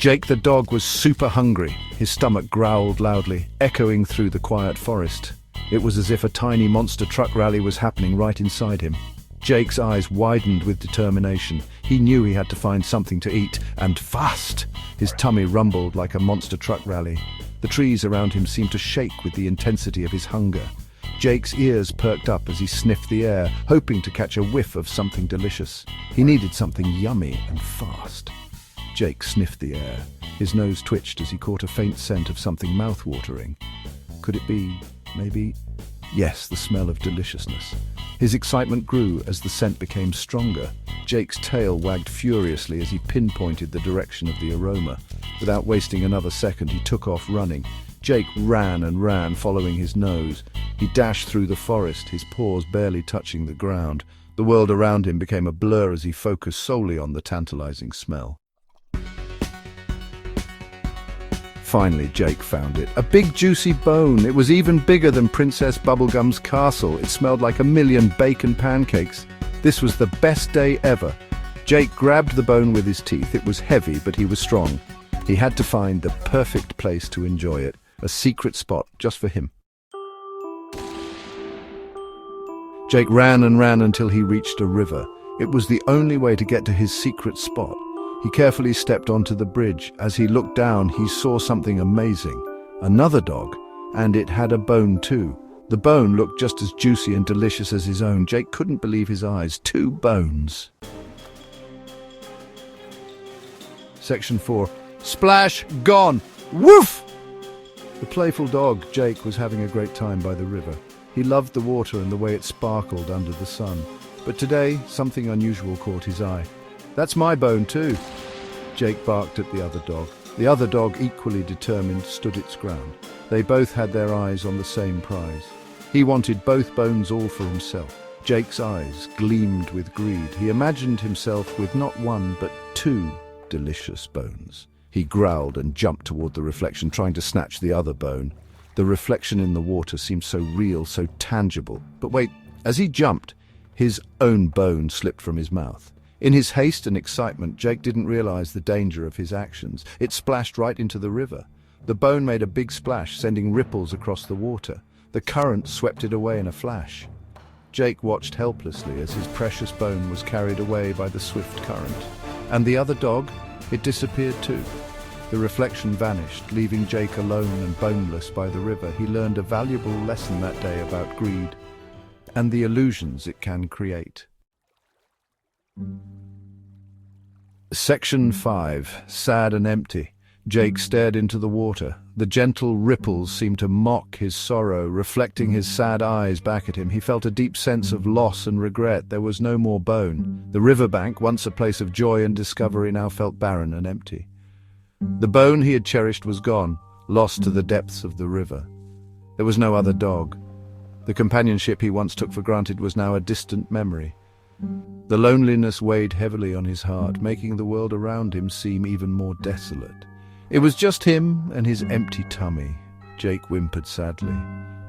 Jake the dog was super hungry. His stomach growled loudly, echoing through the quiet forest. It was as if a tiny monster truck rally was happening right inside him. Jake's eyes widened with determination. He knew he had to find something to eat, and fast. His tummy rumbled like a monster truck rally. The trees around him seemed to shake with the intensity of his hunger. Jake's ears perked up as he sniffed the air, hoping to catch a whiff of something delicious. He needed something yummy and fast. Jake sniffed the air. His nose twitched as he caught a faint scent of something mouth-watering. Could it be, maybe? Yes, the smell of deliciousness. His excitement grew as the scent became stronger. Jake's tail wagged furiously as he pinpointed the direction of the aroma. Without wasting another second, he took off running. Jake ran and ran, following his nose. He dashed through the forest, his paws barely touching the ground. The world around him became a blur as he focused solely on the tantalizing smell. Finally, Jake found it. A big juicy bone. It was even bigger than Princess Bubblegum's castle. It smelled like a million bacon pancakes. This was the best day ever. Jake grabbed the bone with his teeth. It was heavy, but he was strong. He had to find the perfect place to enjoy it. A secret spot just for him. Jake ran and ran until he reached a river. It was the only way to get to his secret spot. He carefully stepped onto the bridge. As he looked down, he saw something amazing. Another dog, and it had a bone too. The bone looked just as juicy and delicious as his own. Jake couldn't believe his eyes. 2 bones. Section 4. Splash! Gone! Woof! The playful dog, Jake, was having a great time by the river. He loved the water and the way it sparkled under the sun. But today, something unusual caught his eye. "That's my bone too." Jake barked at the other dog. The other dog, equally determined, stood its ground. They both had their eyes on the same prize. He wanted both bones all for himself. Jake's eyes gleamed with greed. He imagined himself with not 1 but 2 delicious bones. He growled and jumped toward the reflection, trying to snatch the other bone. The reflection in the water seemed so real, so tangible. But wait, as he jumped, his own bone slipped from his mouth. In his haste and excitement, Jake didn't realize the danger of his actions. It splashed right into the river. The bone made a big splash, sending ripples across the water. The current swept it away in a flash. Jake watched helplessly as his precious bone was carried away by the swift current. And the other dog? It disappeared too. The reflection vanished, leaving Jake alone and boneless by the river. He learned a valuable lesson that day about greed and the illusions it can create. Section 5. Sad and empty. Jake stared into the water. The gentle ripples seemed to mock his sorrow, reflecting his sad eyes back at him. He felt a deep sense of loss and regret. There was no more bone. The riverbank, once a place of joy and discovery, now felt barren and empty. The bone he had cherished was gone, lost to the depths of the river. There was no other dog. The companionship he once took for granted was now a distant memory. The loneliness weighed heavily on his heart, making the world around him seem even more desolate. It was just him and his empty tummy. Jake whimpered sadly.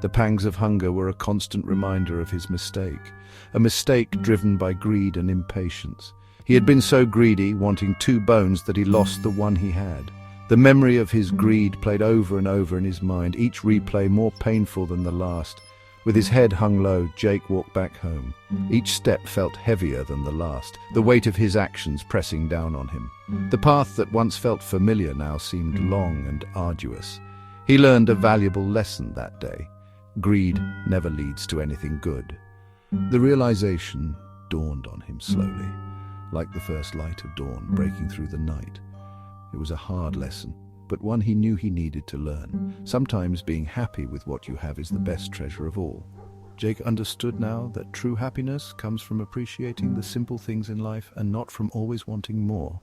The pangs of hunger were a constant reminder of his mistake, a mistake driven by greed and impatience. He had been so greedy, wanting 2 bones, that he lost the one he had. The memory of his greed played over and over in his mind, each replay more painful than the last. With his head hung low, Jake walked back home. Each step felt heavier than the last, the weight of his actions pressing down on him. The path that once felt familiar now seemed long and arduous. He learned a valuable lesson that day. Greed never leads to anything good. The realization dawned on him slowly, like the first light of dawn breaking through the night. It was a hard lesson, but one he knew he needed to learn. Sometimes being happy with what you have is the best treasure of all. Jake understood now that true happiness comes from appreciating the simple things in life and not from always wanting more.